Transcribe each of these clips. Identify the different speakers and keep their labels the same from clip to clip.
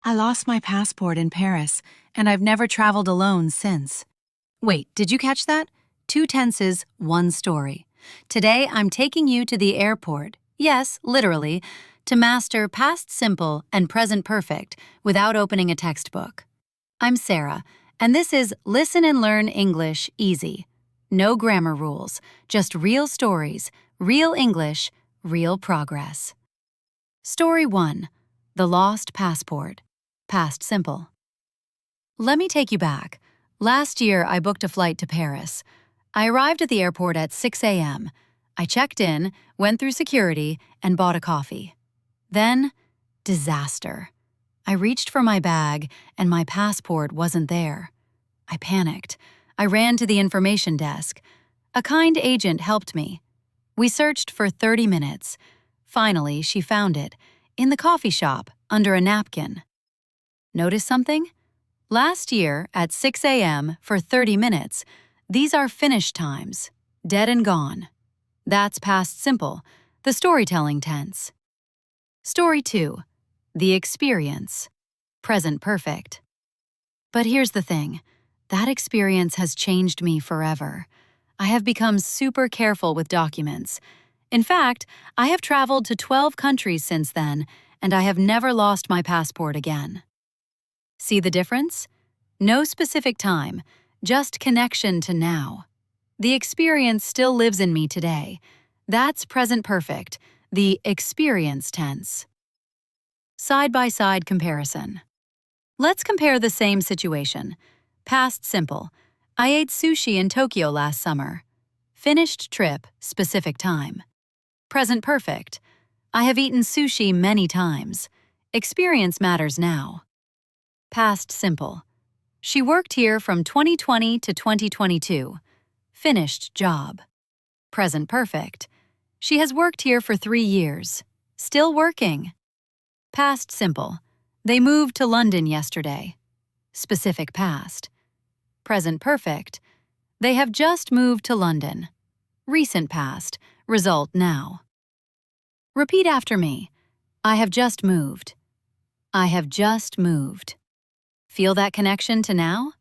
Speaker 1: I lost my passport in Paris, and I've never traveled alone since. Wait, did you catch that? 2 tenses, 1 story. Today, I'm taking you to the airport, yes, literally, to master past simple and present perfect without opening a textbook. I'm Sarah, and this is Listen and Learn English Easy. No grammar rules, just real stories, real English, real progress. Story 1. The Lost Passport. Past simple. Let me take you back. Last year, I booked a flight to Paris. I arrived at the airport at 6 a.m. I checked in, went through security, and bought a coffee. Then, disaster. I reached for my bag, and my passport wasn't there. I panicked. I ran to the information desk. A kind agent helped me. We searched for 30 minutes. Finally, she found it, in the coffee shop, under a napkin. Notice something? Last year, at 6 a.m. for 30 minutes, these are finish times, dead and gone. That's past simple, the storytelling tense. Story 2. The experience. Present perfect. But here's the thing. That experience has changed me forever. I have become super careful with documents. In fact, I have traveled to 12 countries since then, and I have never lost my passport again. See the difference? No specific time, just connection to now. The experience still lives in me today. That's present perfect, the experience tense. Side-by-side comparison. Let's compare the same situation. Past simple. I ate sushi in Tokyo last summer. Finished trip, specific time. Present perfect. I have eaten sushi many times. Experience matters now. Past simple. She worked here from 2020 to 2022. Finished job. Present perfect. She has worked here for 3 years. Still working. Past simple. They moved to London yesterday. Specific past. Present perfect. They have just moved to London. Recent past. Result now. Repeat after me. I have just moved. I have just moved. Feel that connection to now?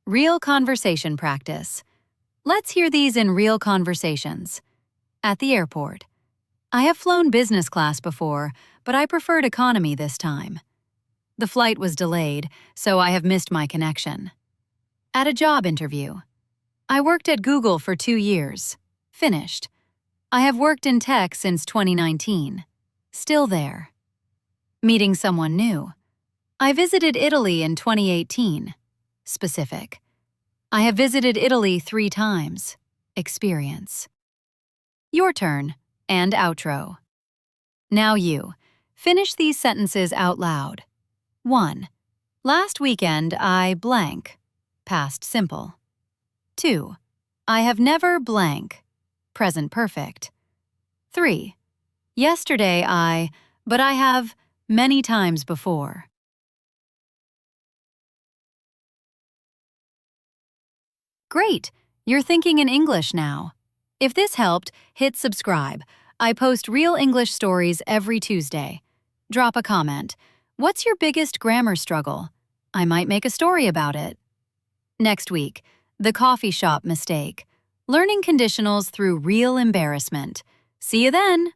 Speaker 1: Real conversation practice. Let's hear these in real conversations. At the airport. I have flown business class before, but I preferred economy this time. The flight was delayed, so I have missed my connection. At a job interview. I worked at Google for 2 years. Finished. I have worked in tech since 2019. Still there. Meeting someone new. I visited Italy in 2018. Specific. I have visited Italy 3 times. Experience. Your turn, and outro. Now you. Finish these sentences out loud. 1. Last weekend I blank. Past simple. 2. I have never blank. Present perfect. 3. Yesterday but I have many times before. Great! You're thinking in English now. If this helped, hit subscribe. I post real English stories every Tuesday. Drop a comment. What's your biggest grammar struggle? I might make a story about it. Next week, the coffee shop mistake. Learning conditionals through real embarrassment. See you then!